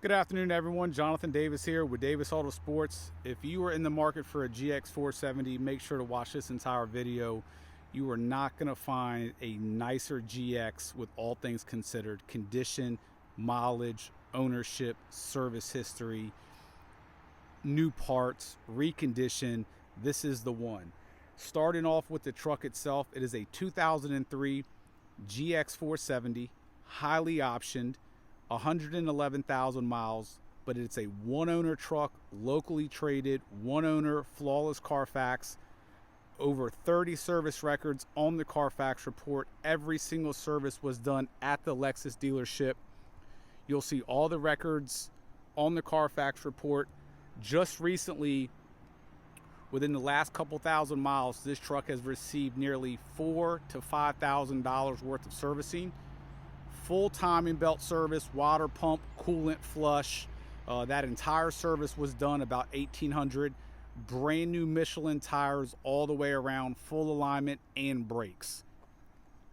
Good afternoon, everyone. Jonathan Davis here with Davis Autosports. If you are in the market for a GX470, make sure to watch this entire video. You are not going to find a nicer GX with all things considered: condition, mileage, ownership, service history, new parts, recondition. This is the one. Starting off with the truck itself, it is a 2003 GX470, highly optioned, 111,000 miles, but it's a one owner truck, locally traded, one owner, flawless Carfax, over 30 service records on the Carfax report. Every single service was done at the Lexus dealership. You'll see all the records on the Carfax report. Just recently, within the last couple thousand miles, this truck has received nearly $4,000 to $5,000 worth of servicing. Full timing belt service, water pump, coolant flush. That entire service was done about 1,800. Brand new Michelin tires all the way around, full alignment and brakes.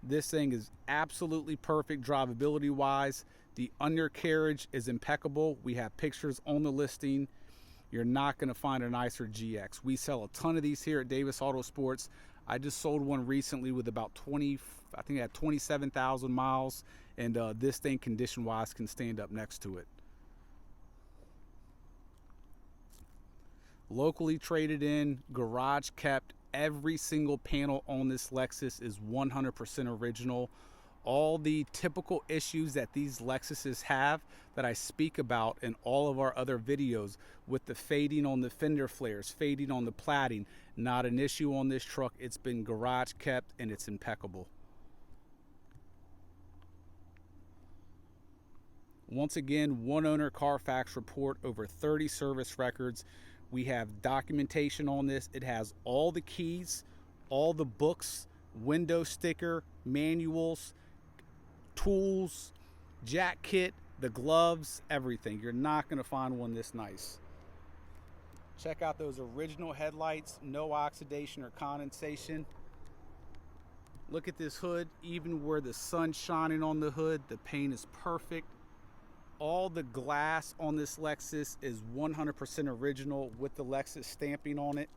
This thing is absolutely perfect drivability wise. The undercarriage is impeccable. We have pictures on the listing. You're not going to find a nicer GX. We sell a ton of these here at Davis Autosports. I just sold one recently with about 20, I think it had 27,000 miles, and this thing condition wise can stand up next to it. Locally traded in, garage kept. Every single panel on this Lexus is 100% original. All the typical issues that these Lexuses have that I speak about in all of our other videos, with the fading on the fender flares, fading on the plating, not an issue on this truck. It's been garage kept and it's impeccable. Once again, one owner Carfax report, over 30 service records. We have documentation on this. It has all the keys, all the books, window sticker, manuals, tools, jack kit, the gloves, everything. You're not going to find one this nice. Check out those original headlights, no oxidation or condensation. Look at this hood. Even where the sun's shining on the hood, the paint is perfect. All the glass on this Lexus is 100% original with the Lexus stamping on it.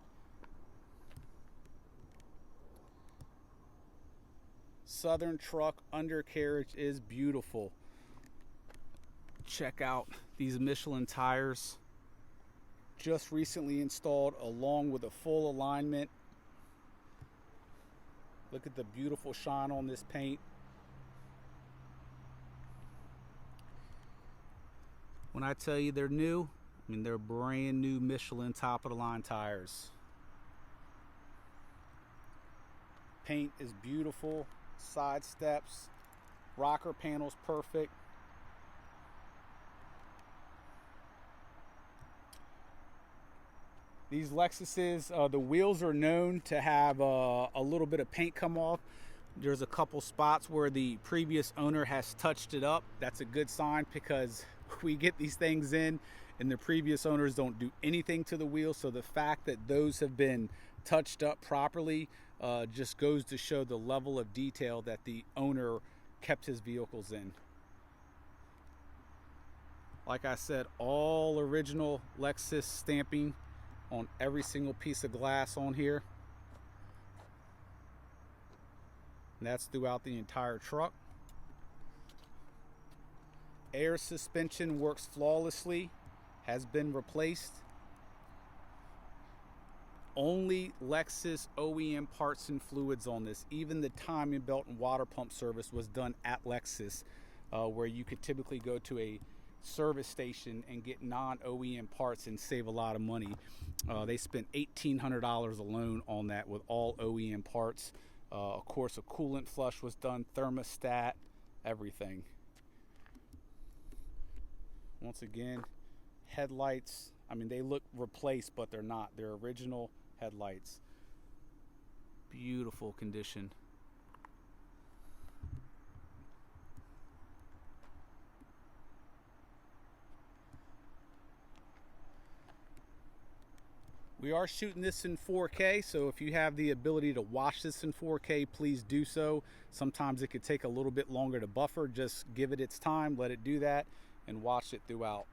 Southern truck undercarriage is beautiful. Check out these Michelin tires, just recently installed along with a full alignment. Look at the beautiful shine on this paint. When I tell you they're new, I mean they're brand new Michelin top of the line tires. Paint is beautiful, side steps, rocker panels perfect. These Lexuses, the wheels are known to have a little bit of paint come off. There's a couple spots where the previous owner has touched it up. That's a good sign, because we get these things in and the previous owners don't do anything to the wheels. So the fact that those have been touched up properly just goes to show the level of detail that the owner kept his vehicles in. Like I said, all original Lexus stamping on every single piece of glass on here. And that's throughout the entire truck. Air suspension works flawlessly, has been replaced. Only Lexus OEM parts and fluids on this. Even the timing belt and water pump service was done at Lexus, where you could typically go to a service station and get non-OEM parts and save a lot of money. They spent $1,800 alone on that with all OEM parts. Of course, a coolant flush was done, thermostat, everything. Once again, headlights, I mean, they look replaced, but they're not. They're original headlights. Beautiful condition. We are shooting this in 4K, so if you have the ability to watch this in 4K, please do so. Sometimes it could take a little bit longer to buffer. Just give it its time, let it do that, and watch it throughout.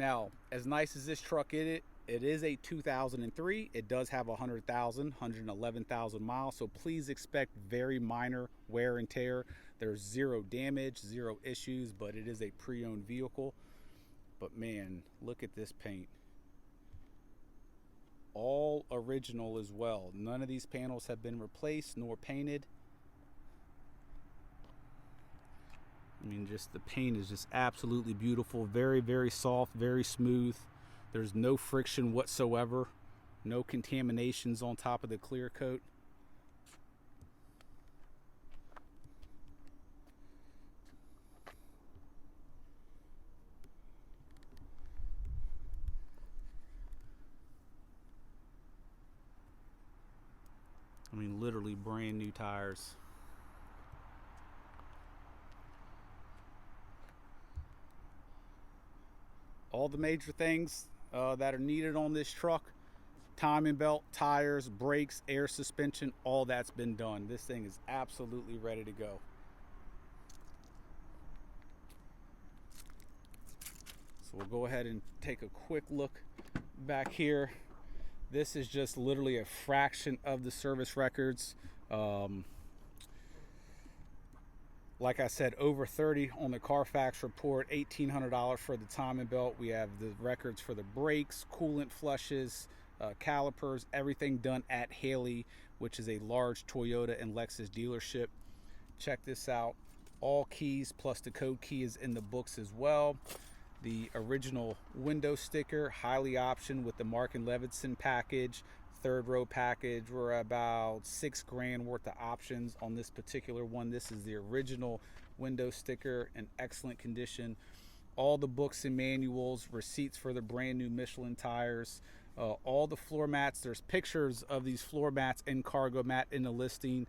Now, as nice as this truck it is a 2003. It does have 111,000 miles, so please expect very minor wear and tear. There's zero damage, zero issues, but it is a pre-owned vehicle. But man, look at this paint. All original as well. None of these panels have been replaced nor painted. I mean, just the paint is just absolutely beautiful. Very, very soft, very smooth. There's no friction whatsoever. No contaminations on top of the clear coat. I mean, literally brand new tires. All the major things that are needed on this truck: timing belt, tires, brakes, air suspension, all that's been done. This thing is absolutely ready to go. So we'll go ahead and take a quick look back here. This is just literally a fraction of the service records. Like I said, over 30 on the Carfax report, $1,800 for the timing belt. We have the records for the brakes, coolant flushes, calipers, everything done at Haley, which is a large Toyota and Lexus dealership. Check this out. All keys plus the code key is in the books as well. The original window sticker, highly optioned with the Mark & Levinson package, third row package. We're about $6,000 worth of options on this particular one. This is the original window sticker in excellent condition. All the books and manuals, receipts for the brand new Michelin tires, all the floor mats. There's pictures of these floor mats and cargo mat in the listing.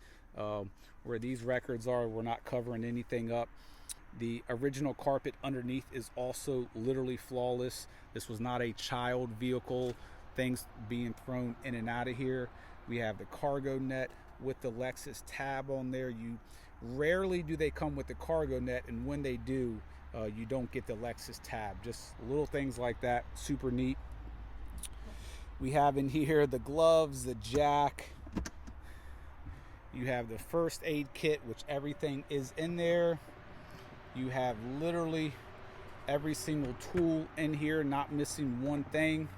Where these records are, we're not covering anything up. The original carpet underneath is also literally flawless. This was not a child vehicle, things being thrown in and out of here. We have the cargo net with the Lexus tab on there. You rarely do they come with the cargo net, and when they do, you don't get the Lexus tab. Just little things like that, super neat. We have in here the gloves, the jack. You have the first aid kit, which everything is in there. You have literally every single tool in here, not missing one thing.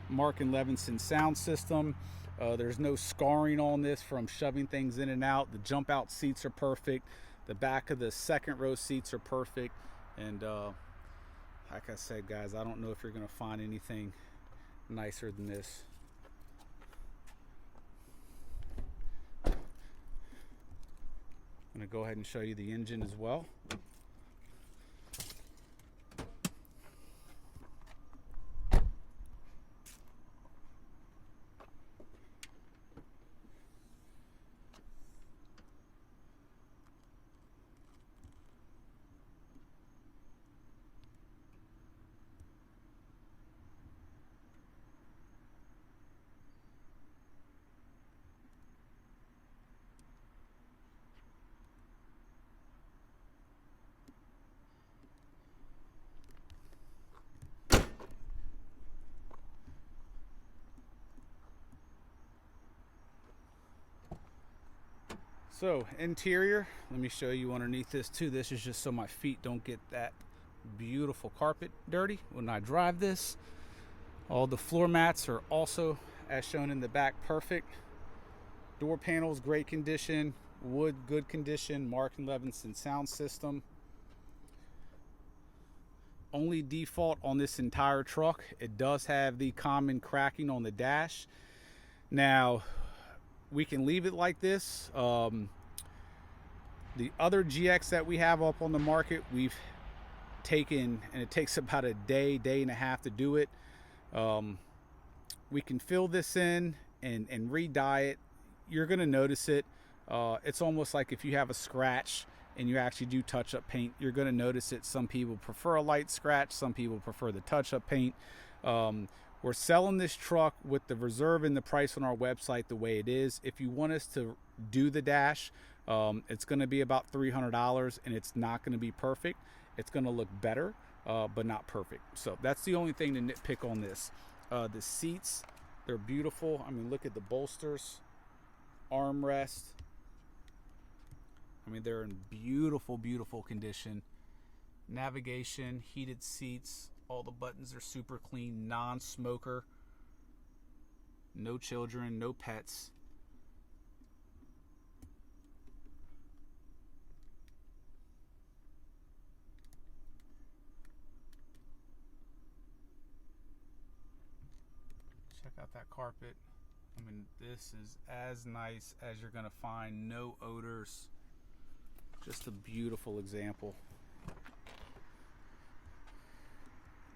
Mark & Levinson sound system. There's no scarring on this from shoving things in and out. The jump out seats are perfect. The back of the second row seats are perfect. And like I said, guys, I don't know if you're going to find anything nicer than this. I'm going to go ahead and show you the engine as well. So interior, let me show you underneath this too. This is just so my feet don't get that beautiful carpet dirty when I drive this. All the floor mats are also, as shown in the back, perfect. Door panels, great condition. Wood, good condition. Mark & Levinson sound system. Only default on this entire truck, it does have the common cracking on the dash. Now, we can leave it like this. The other GX that we have up on the market, we've taken, and it takes about a day and a half to do it. We can fill this in and re-dye it. You're gonna notice it. It's almost like if you have a scratch and you actually do touch-up paint, you're gonna notice it. Some people prefer a light scratch, some people prefer the touch-up paint. We're selling this truck with the reserve and the price on our website the way it is. If you want us to do the dash, it's going to be about $300, and it's not going to be perfect. It's going to look better, but not perfect. So that's the only thing to nitpick on this. The seats, they're beautiful. I mean, look at the bolsters, armrest. I mean, they're in beautiful, beautiful condition. Navigation, heated seats, all the buttons are super clean, non-smoker, no children, no pets. Check out that carpet. I mean, this is as nice as you're gonna find. No odors. Just a beautiful example.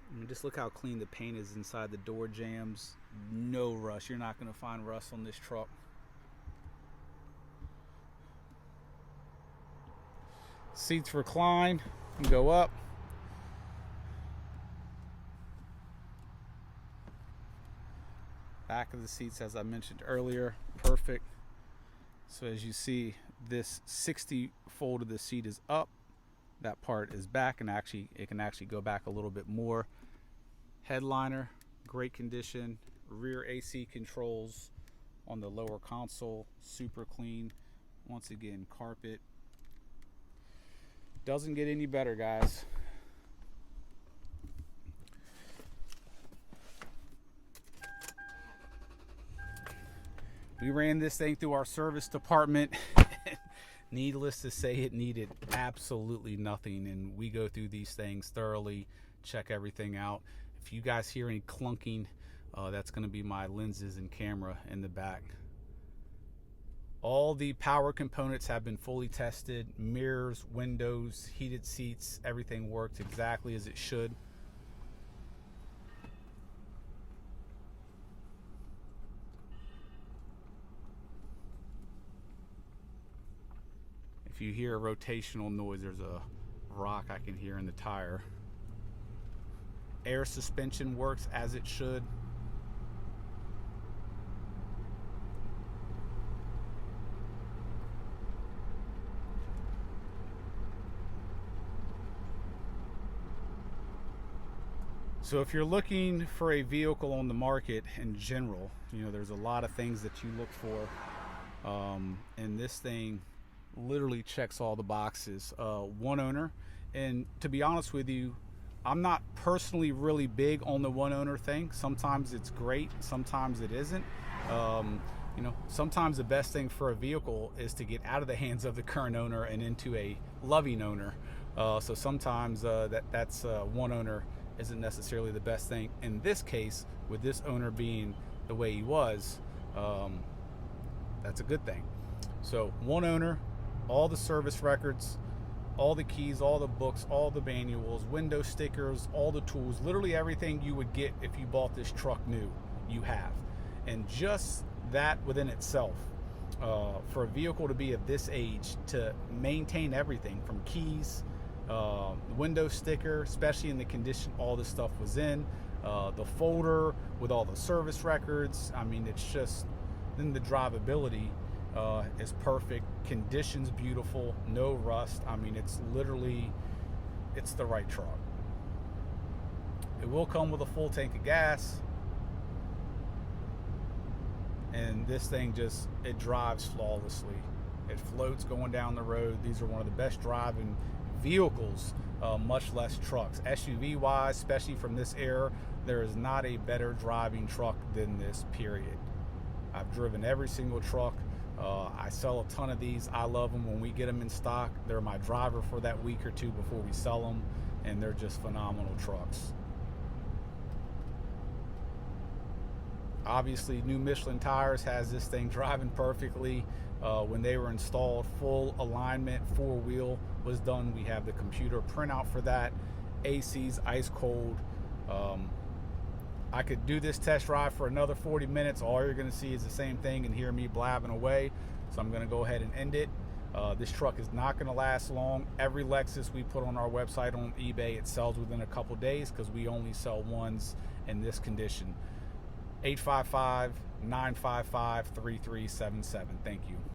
I mean, just look how clean the paint is inside the door jambs. No rust. You're not going to find rust on this truck. Seats recline and go up. Back of the seats, as I mentioned earlier, perfect. So as you see, this 60 fold of the seat is up. That part is back, and it can actually go back a little bit more. Headliner, great condition. Rear AC controls on the lower console, super clean. Once again, carpet. Doesn't get any better, guys. We ran this thing through our service department. Needless to say, it needed absolutely nothing, and we go through these things thoroughly, check everything out. If you guys hear any clunking, that's going to be my lenses and camera in the back. All the power components have been fully tested. Mirrors, windows, heated seats, everything works exactly as it should. If you hear a rotational noise, there's a rock I can hear in the tire. Air suspension works as it should. So if you're looking for a vehicle on the market in general, you know, there's a lot of things that you look for, and this thing literally checks all the boxes. One owner, and to be honest with you, I'm not personally really big on the one owner thing. Sometimes it's great, sometimes it isn't. You know, sometimes the best thing for a vehicle is to get out of the hands of the current owner and into a loving owner. So sometimes that's one owner isn't necessarily the best thing. In this case, with this owner being the way he was, that's a good thing. So one owner, all the service records, all the keys, all the books, all the manuals, window stickers, all the tools, literally everything you would get if you bought this truck new, you have. And just that within itself, for a vehicle to be of this age, to maintain everything from keys, window sticker, especially in the condition all this stuff was in, the folder with all the service records, I mean, it's just, then the drivability is perfect, conditions beautiful, no rust. I mean, it's literally, it's the right truck. It will come with a full tank of gas, and this thing just, it drives flawlessly. It floats going down the road. These are one of the best driving vehicles, much less trucks. SUV wise, especially from this era, there is not a better driving truck than this, period. I've driven every single truck. I sell a ton of these. I love them. When we get them in stock, they're my driver for that week or two before we sell them, and they're just phenomenal trucks. Obviously, new Michelin tires has this thing driving perfectly. When they were installed, full alignment, 4-wheel was done. We have the computer printout for that. AC's ice cold. I could do this test drive for another 40 minutes. All you're going to see is the same thing and hear me blabbing away. So I'm going to go ahead and end it. This truck is not going to last long. Every Lexus we put on our website on eBay, it sells within a couple days because we only sell ones in this condition. 855-955-3377. Thank you.